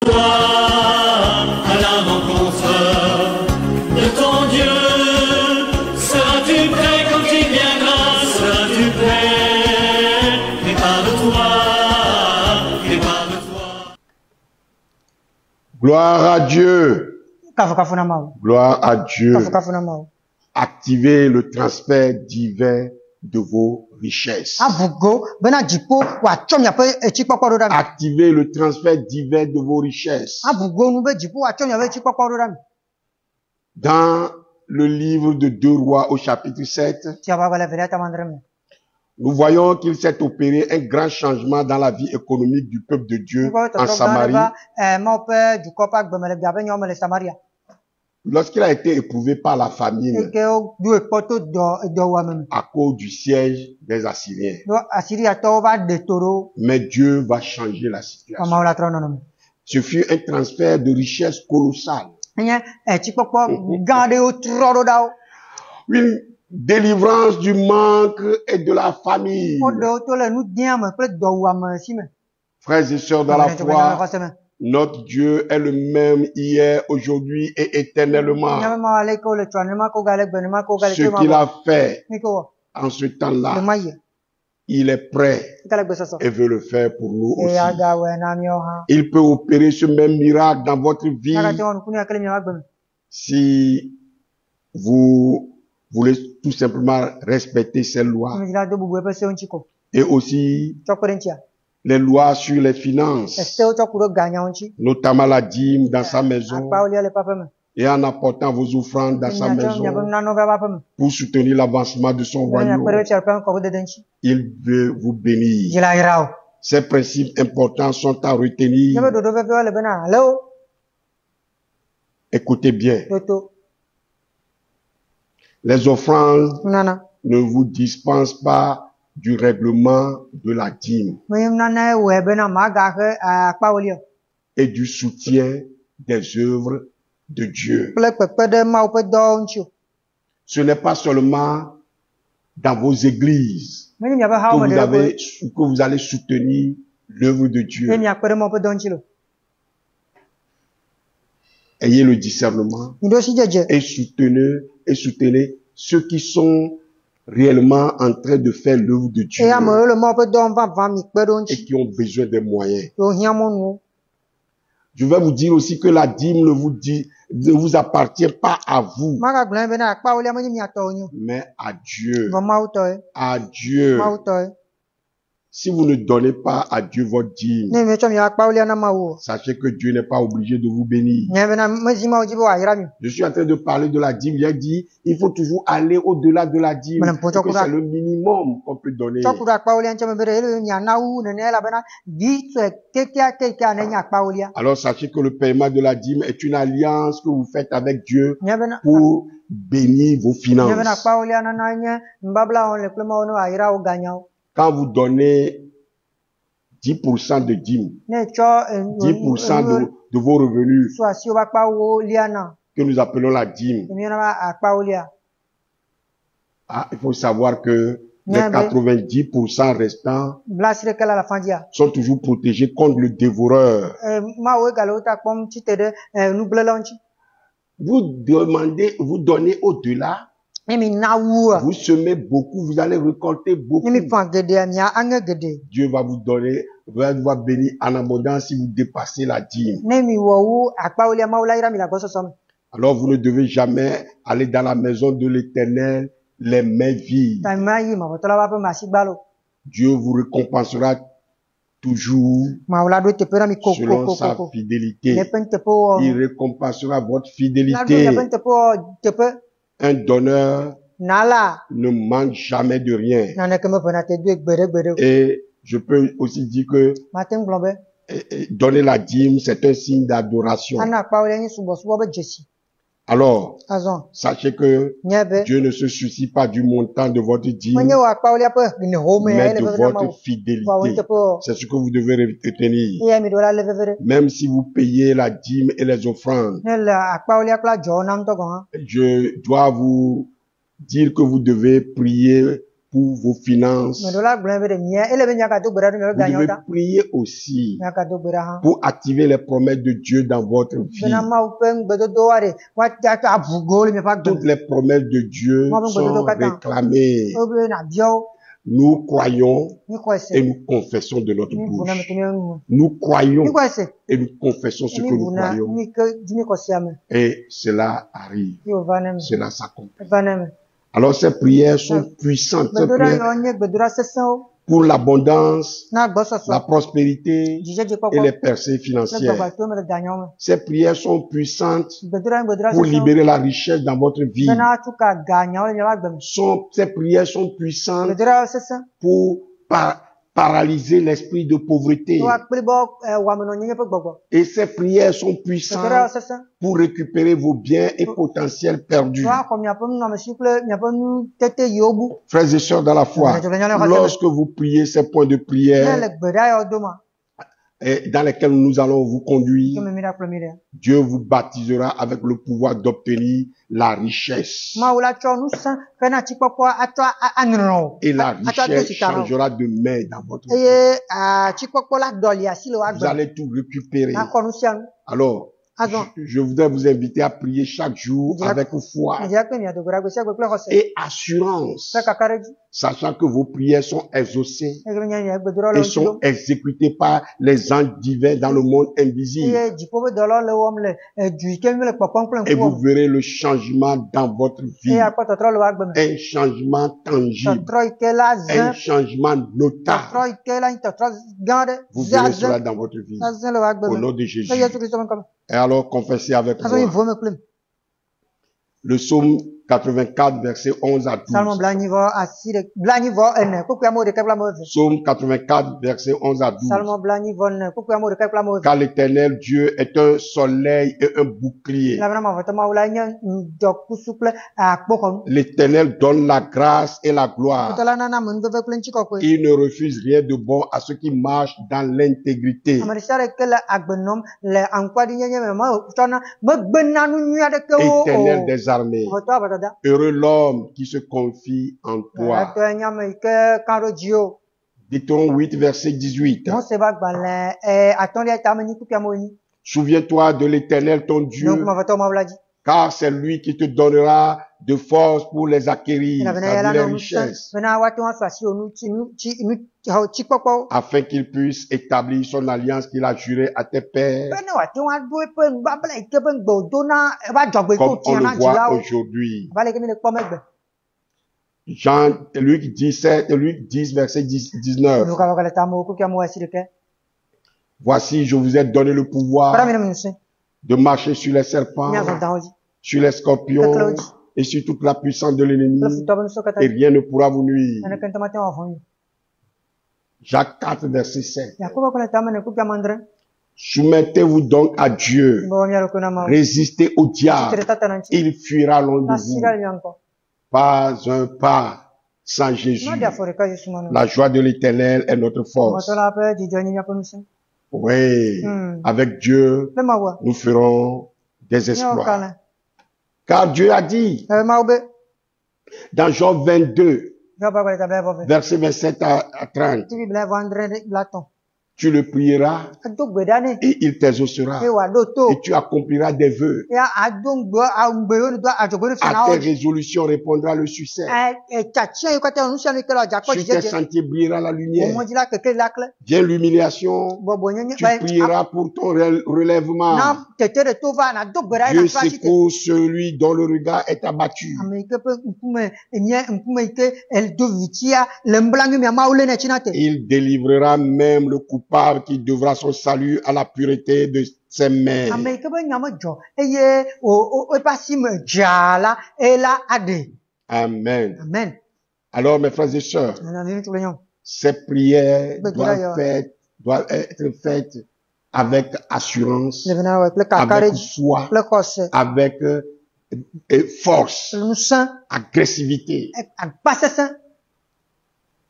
À la rencontre de ton Dieu, seras-tu prêt quand il viendra? Seras-tu prêt? Prépare-toi, prépare-toi. Gloire à Dieu. Gloire à Dieu. Activez le transfert divin de vos richesses. Activez le transfert divin de vos richesses. Dans le livre de 2 Rois au chapitre 7, nous voyons qu'il s'est opéré un grand changement dans la vie économique du peuple de Dieu en Samarie. Lorsqu'il a été éprouvé par la famine à cause du siège des Assyriens. Mais Dieu va changer la situation. Ce fut un transfert de richesse colossale. Une délivrance du manque et de la famille. Frères et sœurs dans la foi, notre Dieu est le même hier, aujourd'hui et éternellement. Ce qu'il a fait en ce temps-là, il est prêt et veut le faire pour nous aussi. Il peut opérer ce même miracle dans votre vie si vous voulez tout simplement respecter ces lois. Et aussi les lois sur les finances, notamment la dîme dans sa maison, et en apportant vos offrandes dans sa maison pour soutenir l'avancement de son royaume. Il veut vous bénir. Ces principes importants sont à retenir. Écoutez bien. Les offrandes ne vous dispensent pas du règlement de la dîme et du soutien des œuvres de Dieu. Ce n'est pas seulement dans vos églises que vous allez soutenir l'œuvre de Dieu. Ayez le discernement et soutenez ceux qui sont réellement en train de faire l'œuvre de Dieu et qui ont besoin des moyens. Je vais vous dire aussi que la dîme ne vous appartient pas à vous, mais à Dieu. À Dieu. Si vous ne donnez pas à Dieu votre dîme, sachez que Dieu n'est pas obligé de vous bénir. Je suis en train de parler de la dîme. J'ai dit, il faut toujours aller au-delà de la dîme. Parce que c'est le minimum qu'on peut donner. Alors sachez que le paiement de la dîme est une alliance que vous faites avec Dieu pour bénir vos finances. Quand vous donnez 10% de dîme, 10% de vos revenus, que nous appelons la dîme, il faut savoir que les 90% restants sont toujours protégés contre le dévoreur. Vous donnez au-delà. Vous semez beaucoup, vous allez récolter beaucoup. Dieu va vous donner, va bénir en abondance si vous dépassez la dîme. Alors vous ne devez jamais aller dans la maison de l'Éternel les mains vides. Dieu vous récompensera toujours selon sa fidélité. Il récompensera votre fidélité. Un donneur ne manque jamais de rien. Et je peux aussi dire que donner la dîme, c'est un signe d'adoration. Alors, sachez que Dieu ne se soucie pas du montant de votre dîme, mais de votre fidélité. C'est ce que vous devez retenir. Même si vous payez la dîme et les offrandes, je dois vous dire que vous devez prier pour vos finances. Vous devez prier aussi pour activer les promesses de Dieu dans votre vie. Toutes les promesses de Dieu sont réclamées. Nous croyons et nous confessons de notre bouche. Nous croyons et nous confessons ce que nous croyons. Et cela arrive. Cela s'accomplit. Alors ces prières sont puissantes. Ces prières pour l'abondance, la prospérité et les percées financières. Ces prières sont puissantes pour libérer la richesse dans votre vie. Ces prières sont puissantes pour paralyser l'esprit de pauvreté. Et ces prières sont puissantes pour récupérer vos biens et potentiels perdus. Frères et sœurs dans la foi, lorsque vous priez ces points de prière dans lesquels nous allons vous conduire, Dieu vous baptisera avec le pouvoir d'obtenir la richesse. Et la richesse changera de main dans votre vie. Vous allez tout récupérer. Alors, je voudrais vous inviter à prier chaque jour avec foi et assurance, sachant que vos prières sont exaucées et sont exécutées par les anges divins dans le monde invisible. Et vous verrez le changement dans votre vie, un changement tangible, un changement notable. Vous verrez cela dans votre vie, au nom de Jésus. Et alors, confessez avec moi. Le psaume 84, verset 11 à 12. Psaume 84, verset 11 à 12. Car l'Éternel Dieu est un soleil et un bouclier. L'Éternel donne la grâce et la gloire. Il ne refuse rien de bon à ceux qui marchent dans l'intégrité. Éternel des armées, heureux l'homme qui se confie en toi. Deutéronome 8, verset 18. Souviens-toi de l'Éternel ton Dieu, car c'est lui qui te donnera de force pour les acquérir, les richesses, afin qu'il puisse établir son alliance qu'il a jurée à tes pères, comme on le voit aujourd'hui. Luc 10, verset 19. Voici, je vous ai donné le pouvoir de marcher sur les serpents, sur les scorpions et sur toute la puissance de l'ennemi, et rien ne pourra vous nuire. Jacques 4, verset 7. Soumettez-vous donc à Dieu, résistez au diable, il fuira loin de vous. Pas un pas sans Jésus. La joie de l'Éternel est notre force. Oui, avec Dieu, nous ferons des exploits. Car Dieu a dit, dans Jean 22, verset 27 à 30, tu le prieras et il t'exaucera et tu accompliras des vœux. À tes résolutions répondra le succès. Sur tes sentiers brillera la lumière. Vient l'humiliation, tu prieras pour ton relèvement. Dieu secourt celui dont le regard est abattu. Il délivrera même le coupable qui devra son salut à la pureté de ses mains. Amen. Amen. Alors, mes frères et sœurs, ces prières doivent être faites avec assurance, avec foi, avec force, agressivité.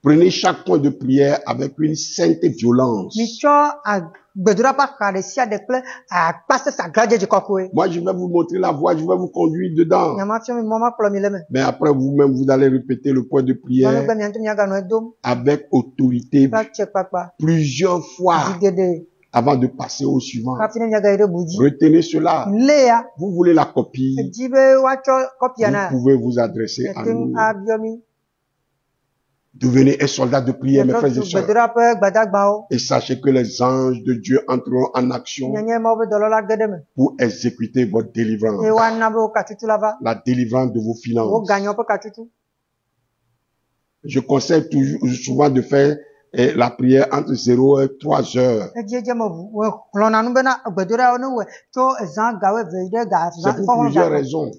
Prenez chaque point de prière avec une sainte violence. Moi, je vais vous montrer la voie, je vais vous conduire dedans. Mais après, vous-même, vous allez répéter le point de prière avec autorité plusieurs fois avant de passer au suivant. Retenez cela. Vous voulez la copie, vous pouvez vous adresser à nous. Devenez un soldat de prière, mes frères et sœurs. Et sachez que les anges de Dieu entreront en action pour exécuter votre délivrance. La délivrance de vos finances. Je conseille souvent de faire la prière entre 0 et 3 heures. C'est pour plusieurs raisons.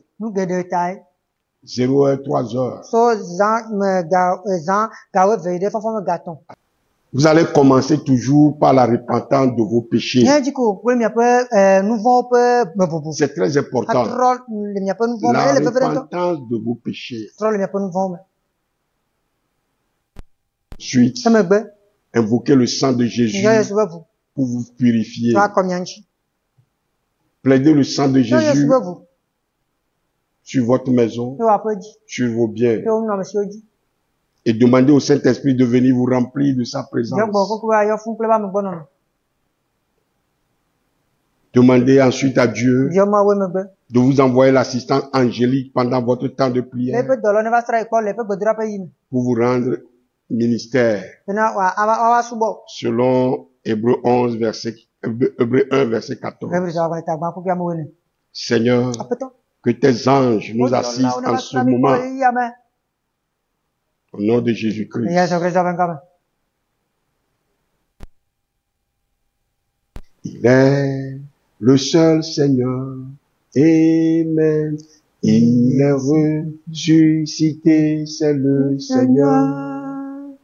0 et 3 heures. Vous allez commencer toujours par la repentance de vos péchés. C'est très important. La repentance de vos péchés. Ensuite, invoquez le sang de Jésus pour vous purifier. Plaidez le sang de Jésus sur votre maison, sur vos biens. Et demandez au Saint-Esprit de venir vous remplir de sa présence. Demandez ensuite à Dieu de vous envoyer l'assistance angélique pendant votre temps de prière pour vous rendre ministère. Selon Hébreux 1, verset 14. Seigneur, que tes anges nous assistent en ce moment. Au nom de Jésus-Christ. Il est le seul Seigneur. Amen. Il est ressuscité, c'est le Seigneur.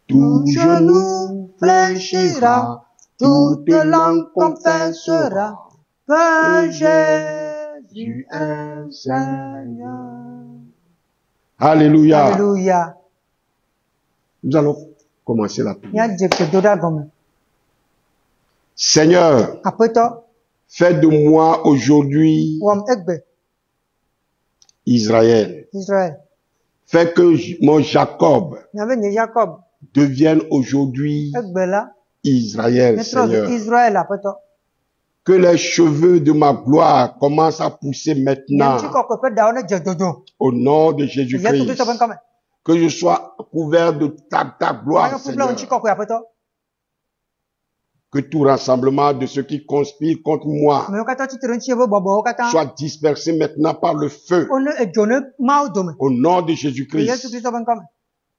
Tout genou fléchira, toute langue confessera que Jésus est Seigneur. Alléluia. Alléluia. Nous allons commencer la prière. Seigneur, fais de moi aujourd'hui Israël. Fais que mon Jacob devienne aujourd'hui Israël, Seigneur. Que les cheveux de ma gloire commencent à pousser maintenant. Au nom de Jésus-Christ. Que je sois couvert de ta gloire, Seigneur. Que tout rassemblement de ceux qui conspirent contre moi soit dispersé maintenant par le feu. Au nom de Jésus-Christ.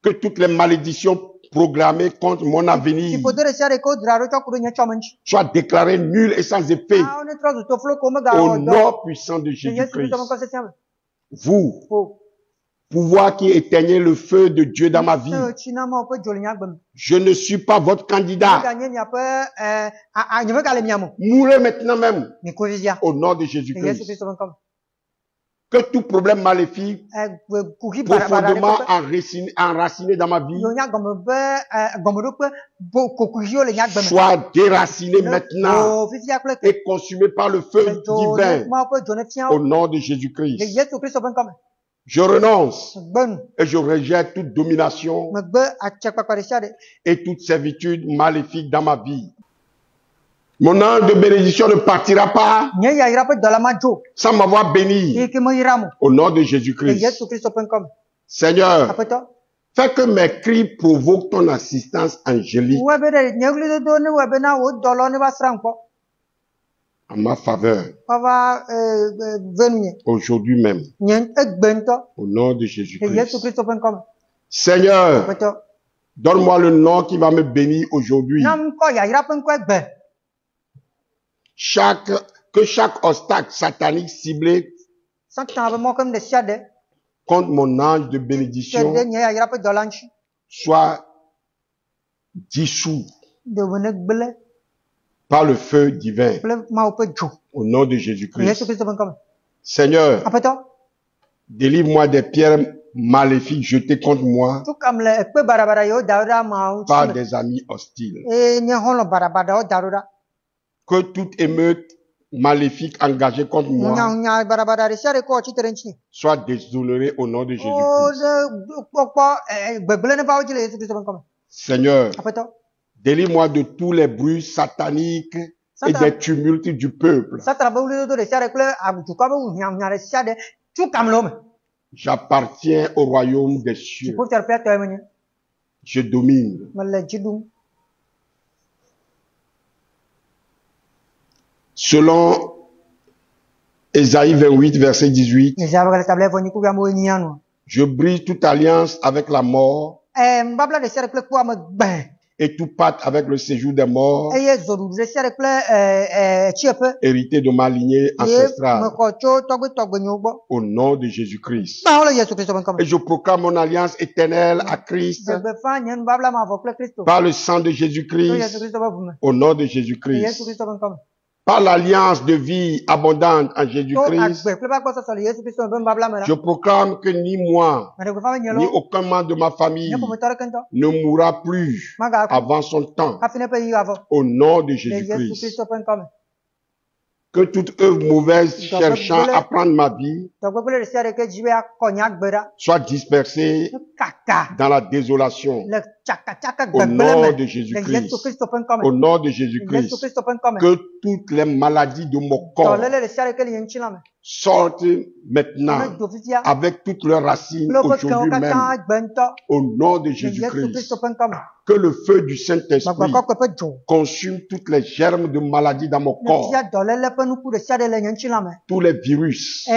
Que toutes les malédictions proclamées contre mon avenir soient déclarées nulles et sans effet. Au nom puissant de Jésus-Christ. Vous, pouvoir qui éteignez le feu de Dieu dans ma vie. Je ne suis pas votre candidat. Mourez maintenant même. Au nom de Jésus-Christ. Que tout problème maléfique profondément enraciné dans ma vie soit déraciné maintenant et consumé par le feu divin. Au nom de Jésus-Christ. Je renonce et je rejette toute domination et toute servitude maléfique dans ma vie. Mon ange de bénédiction ne partira pas sans m'avoir béni. Au nom de Jésus-Christ. Seigneur, fais que mes cris provoquent ton assistance angélique en ma faveur. Aujourd'hui même. Au nom de Jésus-Christ. Seigneur, donne-moi le nom qui va me bénir aujourd'hui. Que chaque obstacle satanique ciblé contre mon ange de bénédiction soit dissous par le feu divin. Au nom de Jésus-Christ. Seigneur, délivre-moi des pierres maléfiques jetées contre moi par des amis hostiles. Que toute émeute maléfique engagée contre moi soit déshonorée au nom de Jésus-Christ. Seigneur, délivre-moi de tous les bruits sataniques et des tumultes du peuple. J'appartiens au royaume des cieux. Je domine. Selon Ésaïe 28, verset 18, je brise toute alliance avec la mort et tout pacte avec le séjour des morts, hérité de ma lignée ancestrale, au nom de Jésus-Christ. Et je proclame mon alliance éternelle à Christ, par le sang de Jésus-Christ, au nom de Jésus-Christ. Par l'alliance de vie abondante en Jésus-Christ, je proclame que ni moi, ni aucun membre de ma famille ne mourra plus avant son temps, au nom de Jésus-Christ. Que toute œuvre mauvaise cherchant à prendre ma vie soit dispersée dans la désolation, au nom de Jésus-Christ. Au nom de Jésus-Christ. Que toutes les maladies de mon corps sortent maintenant avec toutes leurs racines aujourd'hui même, au nom de Jésus-Christ. Que le feu du Saint-Esprit consume toutes les germes de maladies dans mon corps, tous les virus,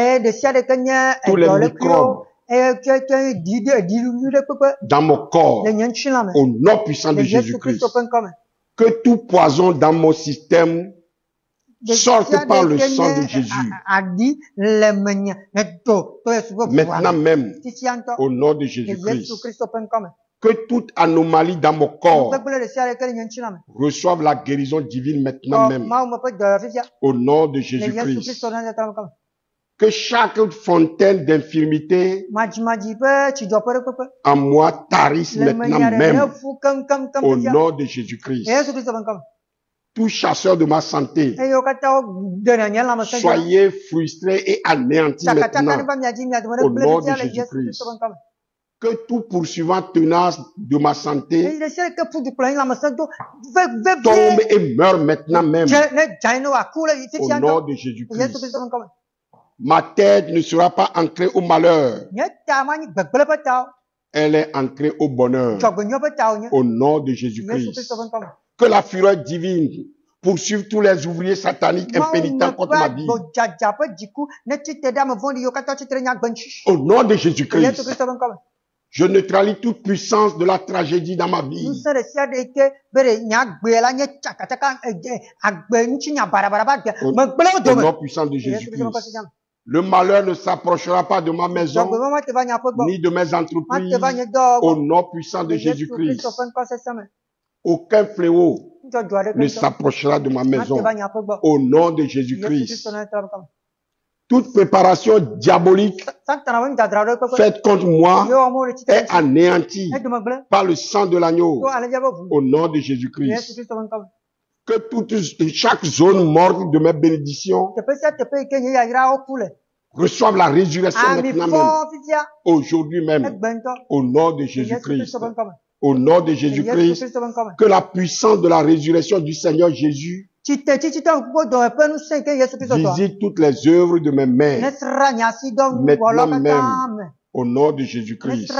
tous les microbes dans mon corps, au nom puissant de Jésus-Christ. Que tout poison dans mon système sorte par le sang de Jésus. Maintenant même, au nom de Jésus-Christ. Que toute anomalie dans mon corps reçoive la guérison divine maintenant même, au nom de Jésus-Christ. Que chaque fontaine d'infirmité en moi tarisse maintenant même, au nom de Jésus-Christ. Tout chasseur de ma santé, soyez frustrés et anéantis maintenant, au nom de Jésus-Christ. Que tout poursuivant tenace de ma santé tombe et meurt maintenant même, au nom de Jésus-Christ. Ma tête ne sera pas ancrée au malheur, elle est ancrée au bonheur, au nom de Jésus-Christ. Que la fureur divine poursuive tous les ouvriers sataniques impénitents contre ma vie, au nom de Jésus-Christ. Je neutralise toute puissance de la tragédie dans ma vie, au nom puissant de Jésus-Christ. Le malheur ne s'approchera pas de ma maison, ni de mes entreprises, au nom puissant de Jésus-Christ. Aucun fléau ne s'approchera de ma maison, au nom de Jésus-Christ. Toute préparation diabolique faite contre moi est anéantie par le sang de l'agneau, au nom de Jésus-Christ. Que chaque zone morte de mes bénédictions reçoive la résurrection maintenant même, aujourd'hui même, au nom de Jésus-Christ. Au nom de Jésus-Christ, que la puissance de la résurrection du Seigneur Jésus visite toutes les œuvres de mes mains, maintenant même, au nom de Jésus-Christ.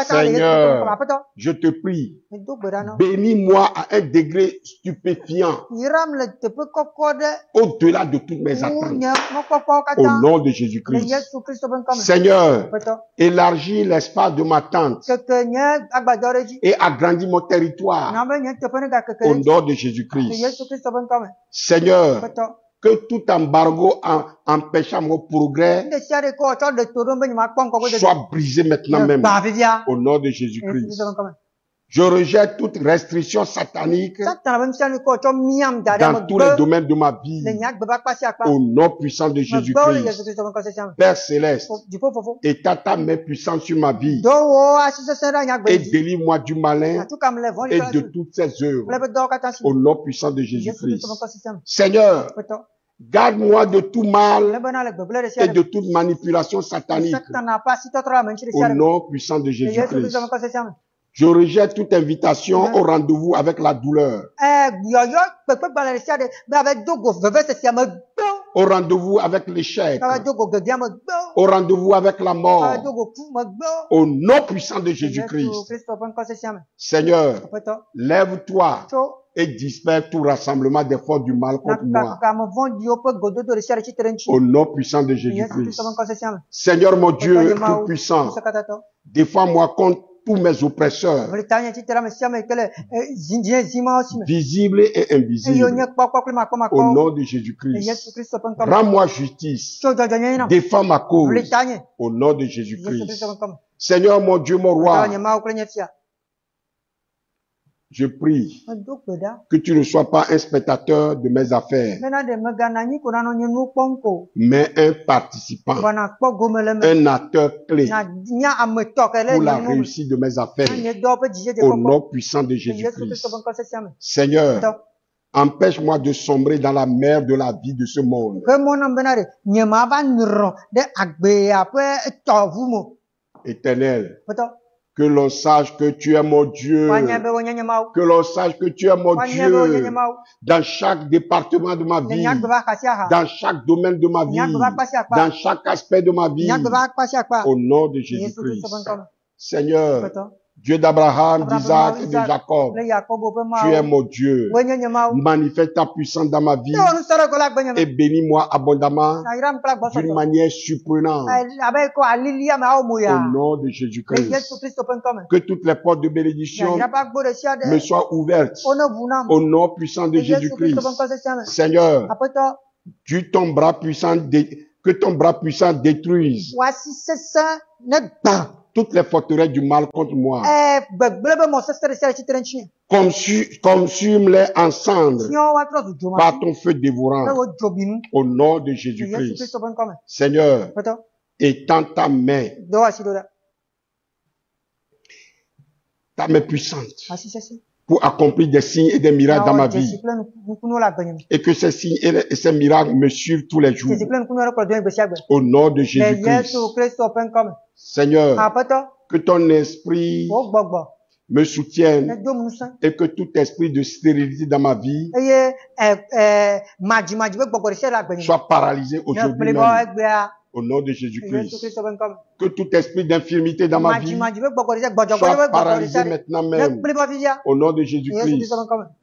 Seigneur, je te prie, bénis-moi à un degré stupéfiant, au-delà de toutes mes attentes, au nom de Jésus-Christ. Seigneur, élargis l'espace de ma tente et agrandis mon territoire, au nom de Jésus-Christ. Seigneur, que tout embargo empêchant mon progrès soit brisé maintenant même, au nom de Jésus-Christ. Je rejette toute restriction satanique dans tous les domaines de ma vie. Au nom puissant de Jésus-Christ. Père céleste, étends ta main puissante sur ma vie et délivre-moi du malin et de toutes ses œuvres. Au nom puissant de Jésus-Christ. Seigneur, garde-moi de tout mal et de toute manipulation satanique. Au nom puissant de Jésus-Christ. Je rejette toute invitation au rendez-vous avec la douleur. Au rendez-vous avec l'échec. Au rendez-vous avec la mort. Au nom puissant de Jésus-Christ. Seigneur, lève-toi et disperse tout rassemblement des forces du mal contre moi. Au nom puissant de Jésus-Christ. Seigneur mon Dieu tout-puissant, défends-moi contre tous mes oppresseurs, visibles et invisibles, au nom de Jésus-Christ. Rends-moi justice, défends ma cause, au nom de Jésus-Christ. Seigneur mon Dieu, mon roi, je prie que tu ne sois pas un spectateur de mes affaires, mais un participant, un acteur clé pour la réussite de mes affaires, au nom puissant de Jésus-Christ. Seigneur, empêche-moi de sombrer dans la mer de la vie de ce monde. Éternel, que l'on sache que tu es mon Dieu. Que l'on sache que tu es mon Dieu. Dans chaque département de ma vie. Dans chaque domaine de ma vie. Dans chaque aspect de ma vie. Au nom de Jésus-Christ. Seigneur, Dieu d'Abraham, d'Isaac et de Jacob, tu es mon Dieu. Manifeste ta puissance dans ma vie et bénis-moi abondamment d'une manière surprenante. Au nom de Jésus-Christ. Que toutes les portes de bénédiction me soient ouvertes. Au nom puissant de Jésus-Christ. Seigneur, que ton bras puissant détruise toutes les forteresses du mal contre moi. Consume-les en cendres par ton feu dévorant. Au nom de Jésus-Christ. Seigneur, étends ta main puissante pour accomplir des signes et des miracles dans ma vie. Et que ces signes et ces miracles me suivent tous les jours. Au nom de Jésus-Christ. Seigneur, que ton esprit me soutienne et que tout esprit de stérilité dans ma vie soit paralysé aujourd'hui même. Au nom de Jésus-Christ. Que tout esprit d'infirmité dans ma vie soit paralysé maintenant même. Au nom de Jésus-Christ.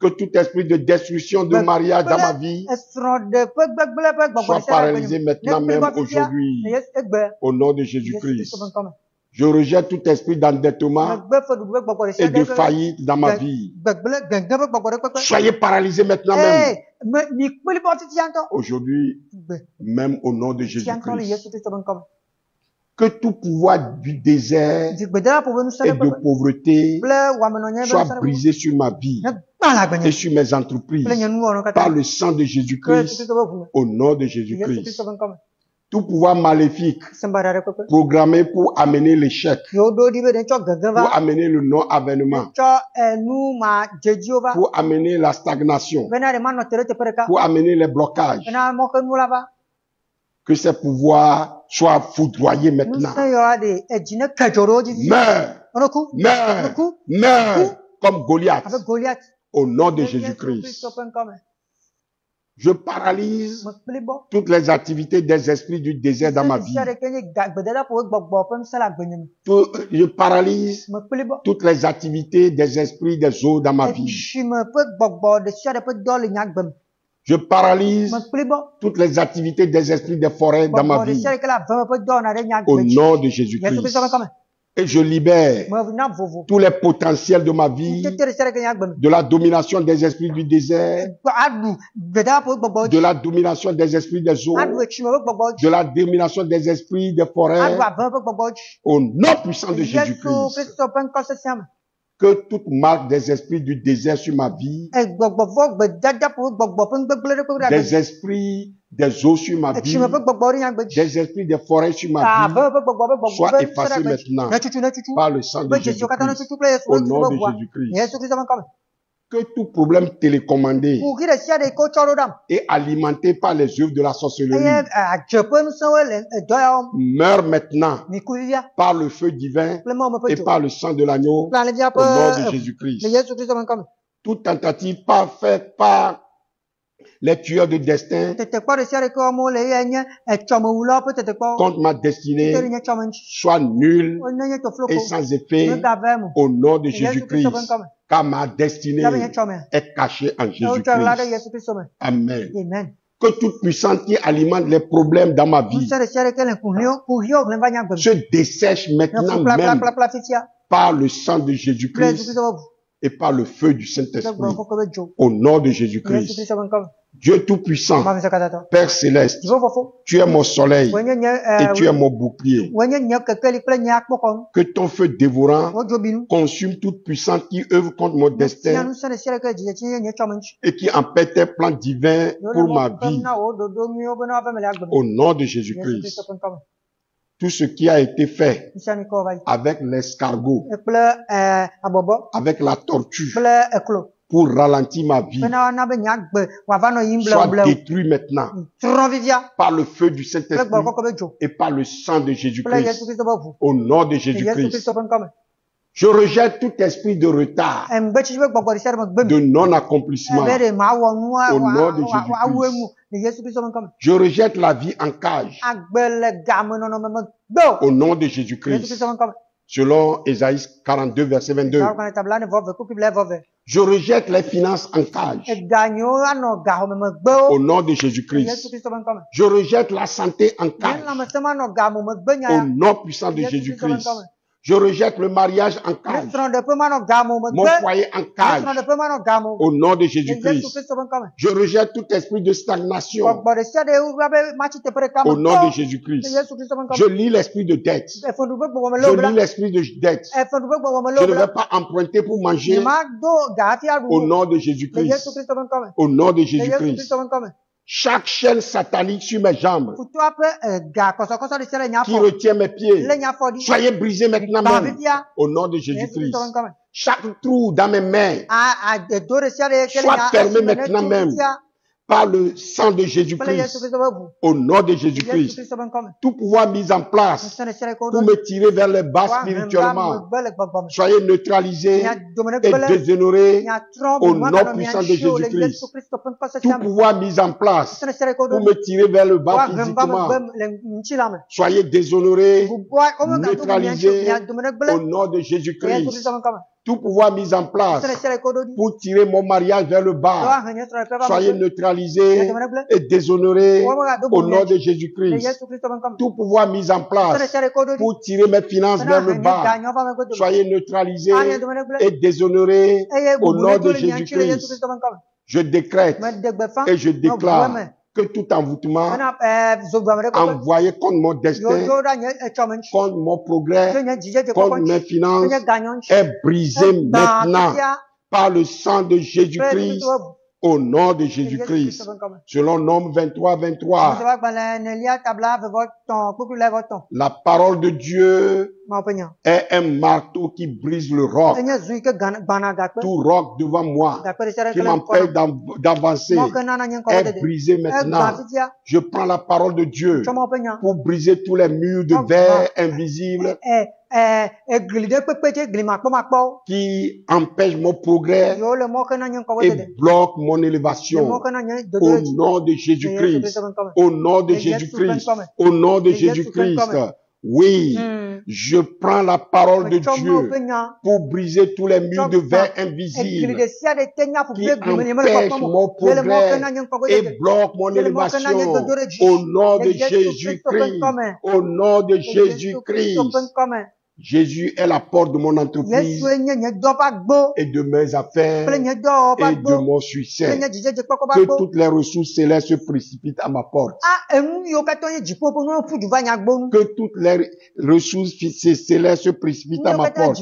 Que tout esprit de destruction de mariage dans ma vie soit paralysé maintenant même aujourd'hui. Au nom de Jésus-Christ. Je rejette tout esprit d'endettement et de faillite dans ma vie. Soyez paralysés maintenant même. Aujourd'hui, même au nom de Jésus-Christ. Que tout pouvoir du désert et de pauvreté soit brisé sur ma vie et sur mes entreprises par le sang de Jésus-Christ. Au nom de Jésus-Christ. Tout pouvoir maléfique programmé pour amener l'échec, pour amener le non-avènement, pour amener la stagnation, pour amener les blocages. Que ces pouvoirs soient foudroyés maintenant. Meurs comme Goliath. Au nom de Jésus-Christ. Je paralyse toutes les activités des esprits du désert dans ma vie. Je paralyse toutes les activités des esprits des eaux dans ma vie. Je paralyse toutes les activités des esprits des forêts dans ma vie. Au nom de Jésus-Christ. Et je libère tous les potentiels de ma vie, de la domination des esprits du désert, de la domination des esprits des eaux, de la domination des esprits des forêts, au nom puissant de Jésus-Christ. Que toute marque des esprits du désert sur ma vie, des esprits des eaux sur ma vie, des esprits des forêts sur ma vie, soient effacés maintenant par le sang de Jésus-Christ, au nom de Jésus-Christ. Que tout problème télécommandé et alimenté par les œuvres de la sorcellerie meurt maintenant par le feu divin et par le sang de l'agneau, au nom de Jésus-Christ. Toute tentative faite par les tueurs de destin contre ma destinée soit nulle et sans effet au nom de Jésus-Christ, car ma destinée est cachée en Jésus-Christ. Amen. Que toute puissance qui alimente les problèmes dans ma vie se dessèche maintenant même par le sang de Jésus-Christ et par le feu du Saint-Esprit, au nom de Jésus-Christ. Dieu Tout-Puissant, Père Céleste, tu es mon soleil et tu es mon bouclier. Que ton feu dévorant consume toute puissance qui œuvre contre mon destin et qui empêche tes plans divins pour ma vie, au nom de Jésus-Christ. Tout ce qui a été fait avec l'escargot, avec la tortue, pour ralentir ma vie, soit détruit maintenant par le feu du Saint-Esprit et par le sang de Jésus-Christ, au nom de Jésus-Christ. Je rejette tout esprit de retard, de non-accomplissement, au nom de Jésus-Christ. Je rejette la vie en cage, au nom de Jésus-Christ. Selon Ésaïe 42, verset 22. Je rejette les finances en cage, au nom de Jésus-Christ. Je rejette la santé en cage, au nom puissant de Jésus-Christ. Je rejette le mariage en cage, mon foyer en cage, au nom de Jésus-Christ. Je rejette tout esprit de stagnation, au nom de Jésus-Christ. Je lis l'esprit de dette. Je lis l'esprit de dette. Je ne vais pas emprunter pour manger, au nom de Jésus-Christ. Au nom de Jésus-Christ. Chaque chaîne satanique sur mes jambes qui retient mes pieds, soyez brisés maintenant même, au nom de Jésus-Christ. Chaque trou dans mes mains soit fermé maintenant même par le sang de Jésus-Christ, au nom de Jésus-Christ. Tout pouvoir mis en place pour me tirer vers le bas spirituellement, soyez neutralisés et déshonorés au nom puissant de Jésus-Christ. Tout pouvoir mis en place pour me tirer vers le bas physiquement, soyez déshonorés, neutralisés au nom de Jésus-Christ. Tout pouvoir mis en place pour tirer mon mariage vers le bas, soyez neutralisés et déshonorés au nom de Jésus-Christ. Tout pouvoir mis en place pour tirer mes finances vers le bas, soyez neutralisés et déshonorés au nom de Jésus-Christ. Je décrète et je déclare que tout envoûtement envoyé contre mon destin, contre mon progrès, contre mes finances, est brisé maintenant par le sang de Jésus-Christ, au nom de Jésus-Christ. Selon Nombre 23, 23. La parole de Dieu est un marteau qui brise le roc. Tout roc devant moi qui m'empêche d'avancer est brisé maintenant. Je prends la parole de Dieu pour briser tous les murs de verre invisibles qui empêchent mon progrès et bloquent mon élévation. Au nom de Jésus-Christ. Au nom de Jésus-Christ. Au nom de Jésus-Christ. Oui, je prends la parole de Dieu pour briser tous les murs de verre invisibles qui empêchent mon progrès et bloquent mon élévation. Au nom de Jésus-Christ. Au nom de Jésus-Christ. Jésus est la porte de mon entreprise et de mes affaires et de mon succès. Que toutes les ressources célestes se précipitent à ma porte. Que toutes les ressources célestes se précipitent à ma porte.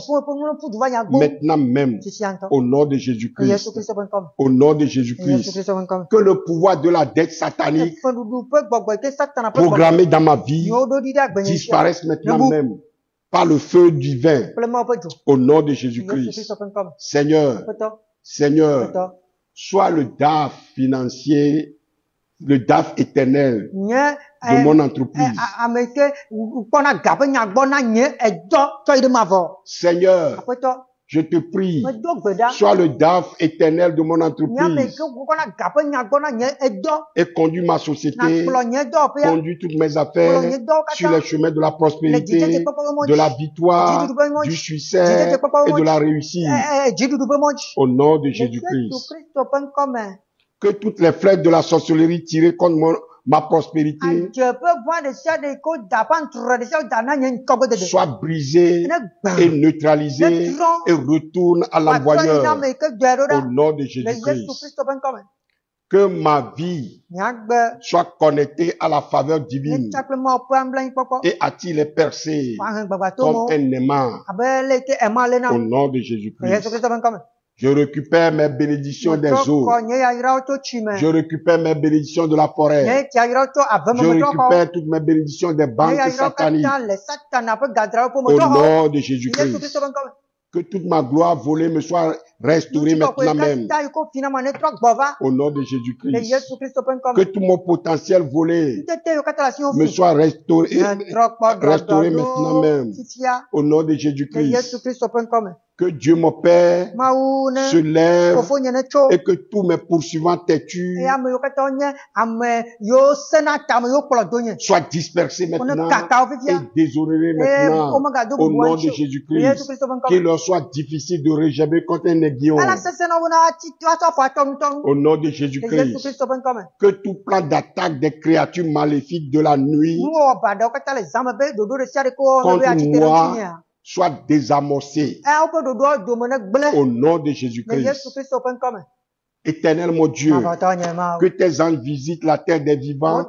Maintenant même, au nom de Jésus-Christ. Au nom de Jésus-Christ. Que le pouvoir de la dette satanique programmée dans ma vie disparaisse maintenant même. Par le feu divin, au nom de Jésus-Christ. Seigneur, sois le DAF financier, le DAF éternel de mon entreprise. Seigneur, je te prie, sois le DAF éternel de mon entreprise et conduis ma société, conduis toutes mes affaires sur les chemins de la prospérité, de la victoire, du succès et de la réussite. Au nom de Jésus-Christ. Que toutes les flèches de la sorcellerie tirées contre ma prospérité soit brisée et neutralisée et retourne à l'envoyeur au nom de Jésus-Christ. Que ma vie soit connectée à la faveur divine et attire les percées comme un aimant au nom de Jésus-Christ. Je récupère mes bénédictions des eaux. Je récupère mes bénédictions de la forêt. Je récupère toutes mes bénédictions des banques sataniques. Au nom de Jésus-Christ. Que toute ma gloire volée me soit restaurée maintenant même. Au nom de Jésus-Christ. Que tout mon potentiel volé me soit restauré maintenant même. Au nom de Jésus-Christ. Que Dieu mon Père se lève et que tous mes poursuivants têtus soient dispersés maintenant et déshonorés maintenant au nom de Jésus-Christ. Qu'il leur soit difficile de réjouir contre un aiguillon au nom de Jésus-Christ. Que tout plan d'attaque des créatures maléfiques de la nuit contre moi soit désamorcé au nom de Jésus-Christ. Éternel mon Dieu, que tes anges visitent la terre des vivants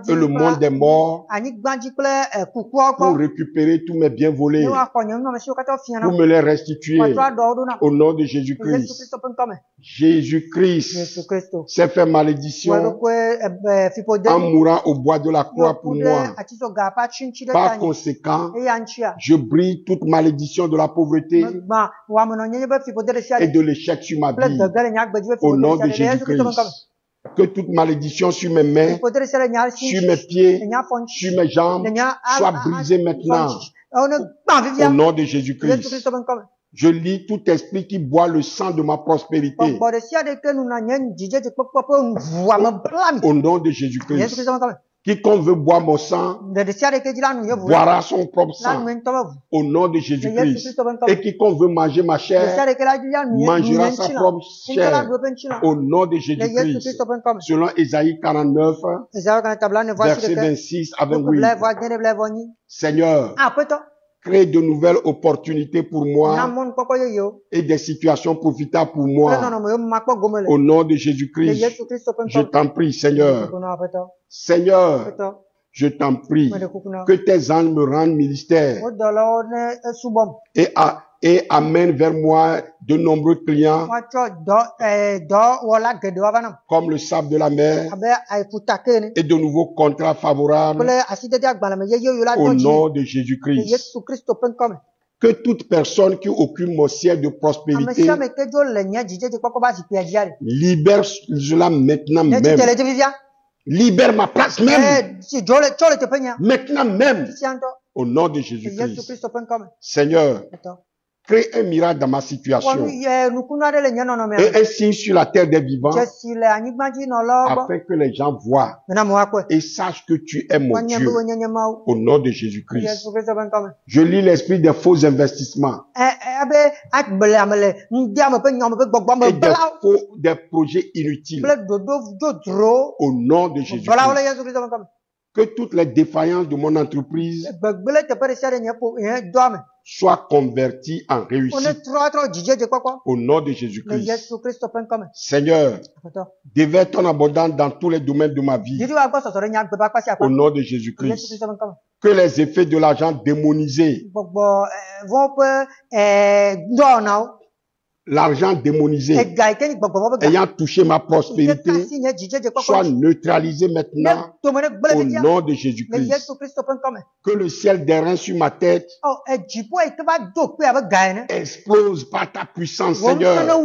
et le monde des morts pour récupérer tous mes biens volés, pour me les restituer au nom de Jésus-Christ. Jésus-Christ s'est fait malédiction en mourant au bois de la croix pour moi. Par conséquent, je brise toute malédiction de la pauvreté et de l'échec sur ma vie. Au nom de Jésus-Christ. Que toute malédiction sur mes mains, sur mes pieds, sur mes jambes, soit brisée maintenant. Au nom de Jésus-Christ. Je lis tout esprit qui boit le sang de ma prospérité. Au nom de Jésus-Christ. Quiconque veut boire mon sang boira son propre sang au nom de Jésus-Christ. Et quiconque veut manger ma chair mangera sa propre chair au nom de Jésus-Christ. Selon Ésaïe 49, verset 26 à 28. Seigneur, crée de nouvelles opportunités pour moi et des situations profitables pour moi. Au nom de Jésus-Christ, je t'en prie, Seigneur. Seigneur, je t'en prie que tes anges me rendent ministère et amène vers moi de nombreux clients comme le sable de la mer et de nouveaux contrats favorables au nom de Jésus-Christ. Que toute personne qui occupe mon siège de prospérité libère cela maintenant même. Libère ma place même. Maintenant même. Au nom de Jésus-Christ. Seigneur, crée un miracle dans ma situation et un signe sur la terre des vivants afin que les gens voient et sachent que tu es mon Dieu au nom de Jésus-Christ. Je lis l'esprit des faux investissements et des projets inutiles au nom de Jésus-Christ. Que toutes les défaillances de mon entreprise soient converties en réussite. Au nom de Jésus-Christ. Seigneur, déverse ton abondance dans tous les domaines de ma vie. Au nom de Jésus-Christ. Que les effets de l'argent démonisé, l'argent démonisé ayant touché ma prospérité soit neutralisé maintenant au nom de Jésus-Christ. Que le ciel des reins sur ma tête explose par ta puissance, Seigneur.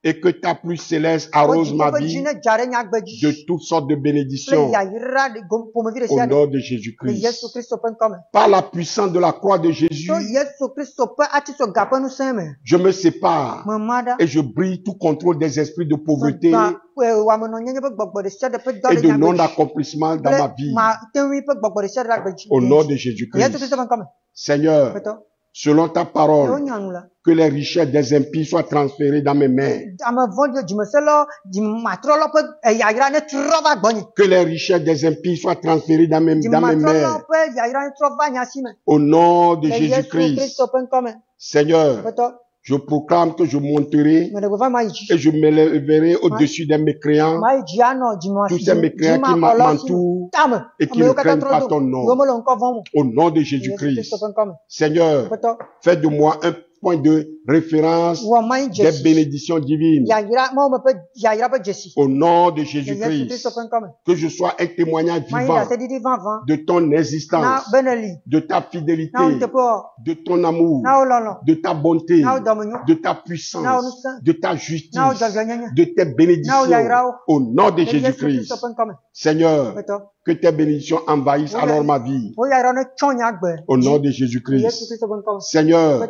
Et que ta pluie céleste arrose ma vie de toutes sortes de bénédictions. Au nom de Jésus-Christ. Par la puissance de la croix de Jésus, je me sépare et je brise tout contrôle des esprits de pauvreté et de non-accomplissement dans ma vie. Au nom de Jésus-Christ. Seigneur, selon ta parole, que les richesses des impies soient transférées dans mes mains. Que les richesses des impies soient transférées dans mes mains. Au nom de Jésus-Christ. Seigneur, je proclame que je monterai et je m'élèverai au-dessus des mécréants. Tous ces mécréants qui m'entourent et qui ne craignent pas ton nom. Au nom de Jésus-Christ. Seigneur, fais de moi un point de référence des bénédictions divines. Au nom de Jésus-Christ. Que je sois un témoignage vivant de ton existence, de ta fidélité, de ton amour, de ta bonté, de ta puissance, de ta justice, de tes bénédictions. Au nom de Jésus-Christ. Seigneur, que tes bénédictions envahissent alors ma vie. Au nom de Jésus-Christ. Seigneur,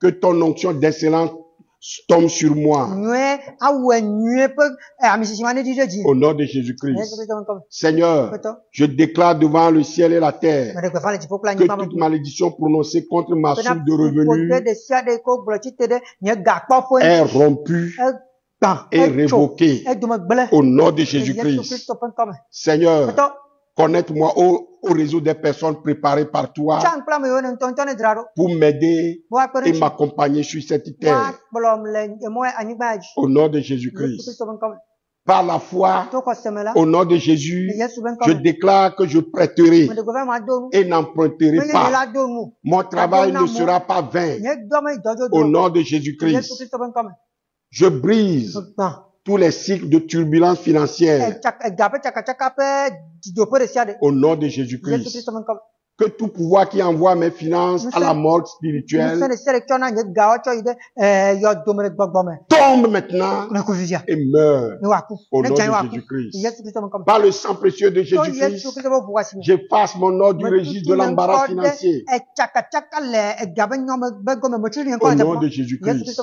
que ton onction d'excellence tombe sur moi. Au nom de Jésus-Christ. Seigneur, je déclare devant le ciel et la terre que toute malédiction prononcée contre ma source de revenus est rompue et révoquée. Au nom de Jésus-Christ. Seigneur, connecte-moi au réseau des personnes préparées par toi pour m'aider et m'accompagner sur cette terre. Au nom de Jésus-Christ. Par la foi, au nom de Jésus, je déclare que je prêterai et n'emprunterai pas. Mon travail ne sera pas vain. Au nom de Jésus-Christ. Je brise tous les cycles de turbulences financières. Au nom de Jésus-Christ. Que tout pouvoir qui envoie mes finances à la mort spirituelle tombe maintenant et meurt. Au nom de Jésus-Christ. Par le sang précieux de Jésus-Christ, j'efface mon nom du registre de l'embarras financier. Au nom de Jésus-Christ.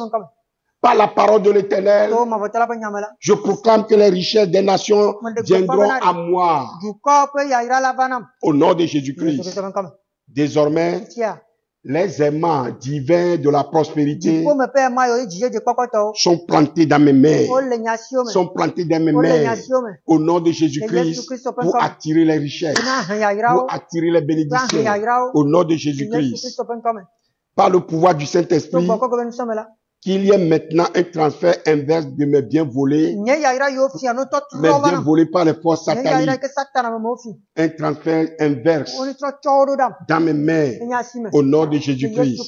Par la parole de l'Éternel, je proclame que les richesses des nations viendront à moi. Au nom de Jésus-Christ. Désormais, les aimants divins de la prospérité sont plantés dans mes mains. Sont plantés dans mes mains. Au nom de Jésus-Christ, pour attirer les richesses, pour attirer les bénédictions. Au nom de Jésus-Christ. Par le pouvoir du Saint-Esprit, qu'il y ait maintenant un transfert inverse de mes biens volés, mes biens volés par les forces sataniques. Un transfert inverse dans mes mains, au nom de Jésus-Christ.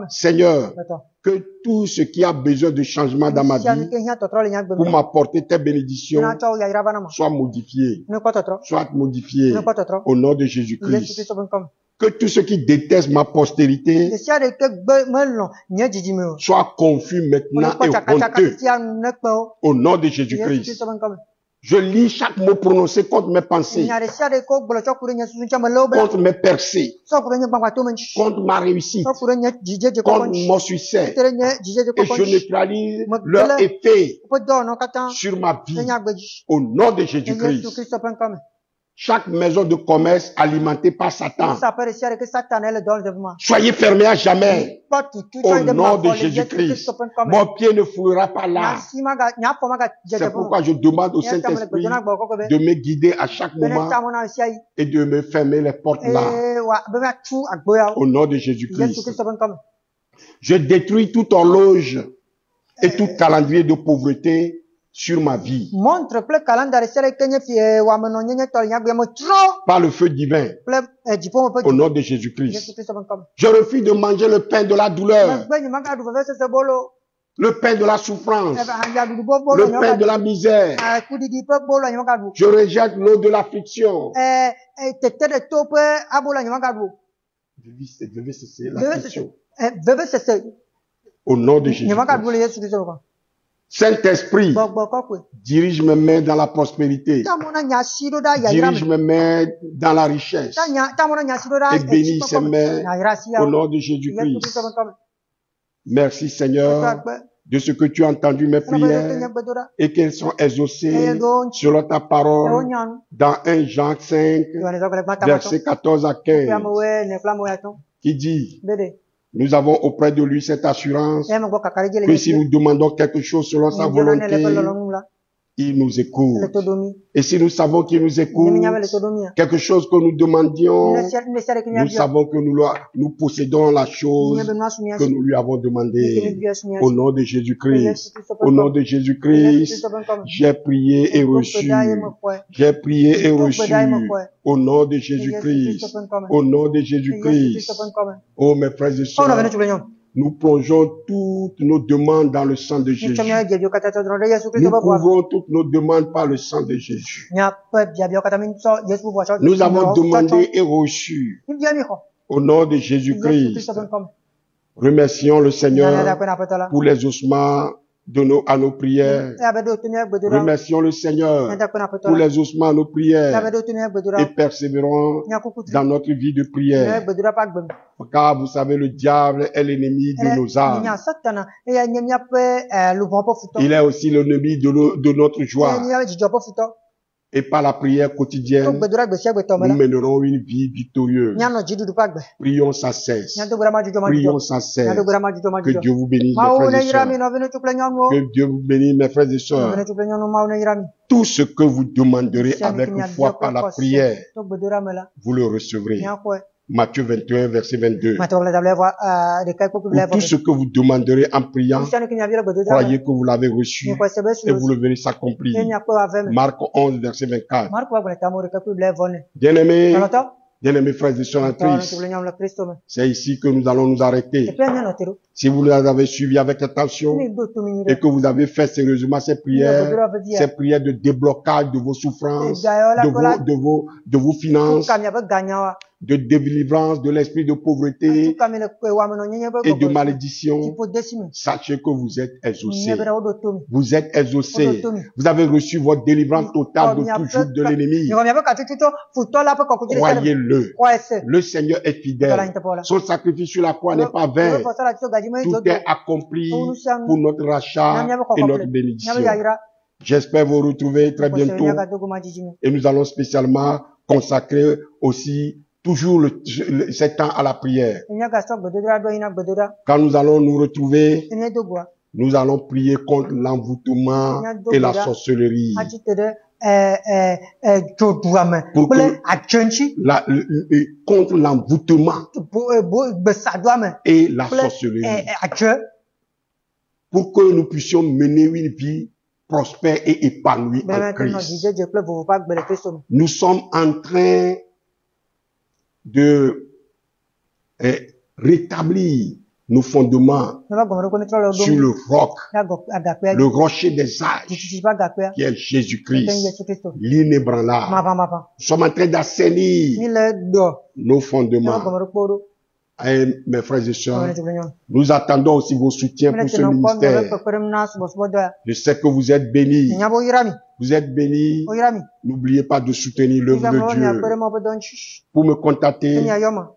Seigneur, que tout ce qui a besoin de changement dans ma vie pour m'apporter tes bénédictions soit modifié. Soit modifié au nom de Jésus-Christ. Que tout ce qui déteste ma postérité soit confus maintenant et honteux au nom de Jésus-Christ. Je lis chaque mot prononcé contre mes pensées, contre mes percées, contre ma réussite, contre mon succès. Et je neutralise leur effet sur ma vie au nom de Jésus-Christ. chaque maison de commerce alimentée par Satan. Soyez fermés à jamais. Au nom de Jésus-Christ. Mon pied ne foulera pas là. C'est pourquoi je demande au Saint-Esprit de me guider à chaque moment et de me fermer les portes là. Au nom de Jésus-Christ. Je détruis toute horloge et tout calendrier de pauvreté sur ma vie. Par le feu divin. Au nom de Jésus-Christ. Je refuse de manger le pain de la douleur. Le pain de la souffrance. Le pain de la misère. Je rejette l'eau de l'affliction. Je vais cesser l'affliction. Au nom de Jésus-Christ. Saint-Esprit, dirige mes mains dans la prospérité. Dirige mes mains dans la richesse. Et bénis ces mains au nom de Jésus-Christ. Merci Seigneur de ce que tu as entendu mes prières et qu'elles sont exaucées selon ta parole dans 1 Jean 5, versets 14 à 15, qui dit: nous avons auprès de lui cette assurance que si nous demandons quelque chose selon sa volonté, il nous écoute. Et si nous savons qu'il nous écoute, quelque chose que nous demandions, nous savons que nous possédons la chose que nous lui avons demandée. Au nom de Jésus-Christ. Au nom de Jésus-Christ, j'ai prié et reçu. J'ai prié et reçu. Au nom de Jésus-Christ. Au nom de Jésus-Christ. Oh mes frères et sœurs, nous plongeons toutes nos demandes dans le sang de Jésus. Nous couvrons toutes nos demandes par le sang de Jésus. Nous avons demandé et reçu. Au nom de Jésus-Christ. Remercions le Seigneur pour les ossements à nos prières. Remercions le Seigneur pour les ossements à nos prières et persévérons dans notre vie de prière. Car vous savez, le diable est l'ennemi de nos âmes. Il est aussi l'ennemi de notre joie. Et par la prière quotidienne, nous mènerons une vie victorieuse. Prions sans cesse. Prions sans cesse. Que Dieu vous bénisse, mes frères et sœurs. Que Dieu vous bénisse, mes frères et sœurs. Tout ce que vous demanderez avec foi par la prière, vous le recevrez. Matthieu 21, verset 22. Tout ce que vous demanderez en priant, croyez que vous l'avez reçu et vous le verrez s'accomplir. Marc 11, verset 24. Bien-aimés frères et sœurs en Christ, c'est ici que nous allons nous arrêter. Si vous les avez suivis avec attention et que vous avez fait sérieusement ces prières de déblocage de vos souffrances, de vos finances, de délivrance de l'esprit de pauvreté et de malédiction, sachez que vous êtes exaucés. Vous êtes exaucés. Vous avez reçu votre délivrance totale de tout joug de l'ennemi. Croyez-le. Le Seigneur est fidèle. Son sacrifice sur la croix n'est pas vain. Tout est accompli pour notre rachat et notre bénédiction. J'espère vous retrouver très bientôt. Et nous allons spécialement consacrer aussi toujours ce temps à la prière. Quand nous allons nous retrouver, nous allons prier contre l'envoûtement et la sorcellerie. Contre l'envoûtement et la sorcellerie. Pour que nous puissions mener une vie prospère et épanouie en Christ. Nous sommes en train de rétablir nos fondements sur le roc, le rocher des âges, qui est Jésus-Christ, l'inébranlable. Nous sommes en train d'assainir nos fondements. Et mes frères et sœurs, nous attendons aussi vos soutiens pour ce ministère. Je sais que vous êtes bénis. Vous êtes bénis. N'oubliez pas de soutenir l'œuvre de Dieu. Pour me contacter,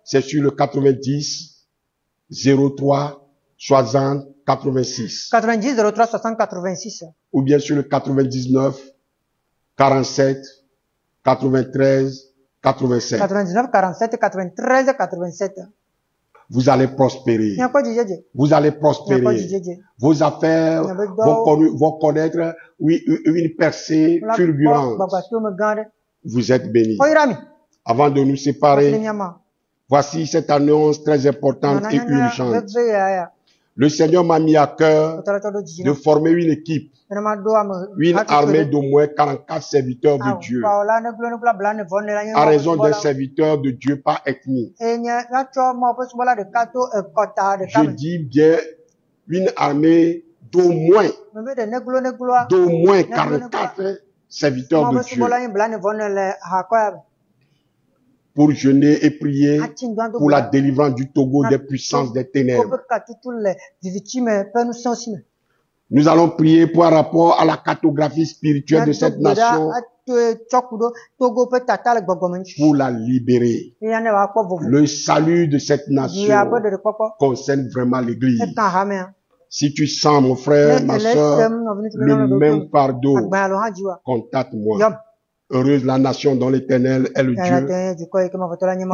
c'est sur le 90 03 60 86. 90 03 60 86. Ou bien sur le 99 47 93, 87. 99, 47, 93, 87. Vous allez prospérer. Vous allez prospérer. Vos affaires vont connaître une percée fulgurante. Vous êtes bénis. Avant de nous séparer, voici cette annonce très importante et urgente. Le Seigneur m'a mis à cœur de former une équipe, une armée d'au moins 44 serviteurs de Dieu, à raison des serviteurs de Dieu par ethnie. Je dis bien une armée d'au moins 44 serviteurs de Dieu, pour jeûner et prier pour la délivrance du Togo des puissances des ténèbres. Nous allons prier pour un rapport à la cartographie spirituelle de cette nation, pour la libérer. Le salut de cette nation concerne vraiment l'Église. Si tu sens, mon frère, ma soeur, le même fardeau, contacte-moi. Heureuse la nation dont l'Éternel est le Dieu,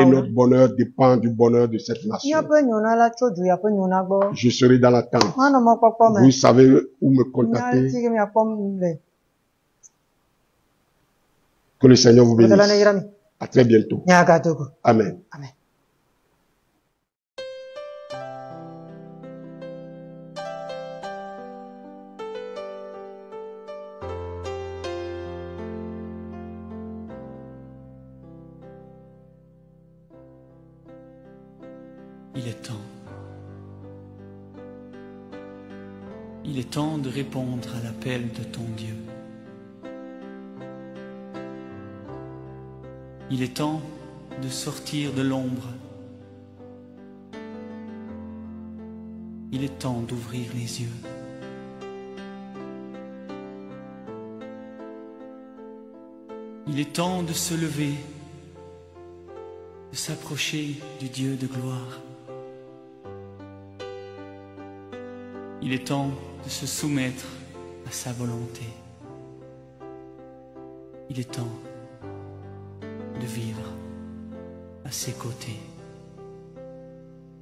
et notre bonheur dépend du bonheur de cette nation. Je serai dans l'attente. Vous savez où me contacter. Que le Seigneur vous bénisse. À très bientôt. Amen. Amen. Il est temps. Il est temps de répondre à l'appel de ton Dieu. Il est temps de sortir de l'ombre. Il est temps d'ouvrir les yeux. Il est temps de se lever, de s'approcher du Dieu de gloire. Il est temps de se soumettre à sa volonté. Il est temps de vivre à ses côtés.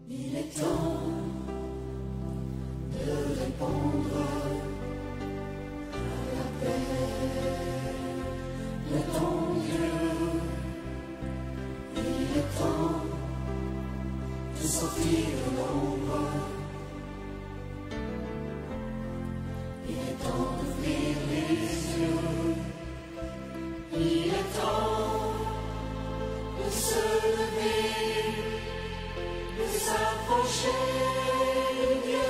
Il est temps de répondre à l'appel de ton Dieu. Il est temps de sortir de l'ombre. Il est temps d'ouvrir les yeux. Il est temps de se lever, de s'approcher de Dieu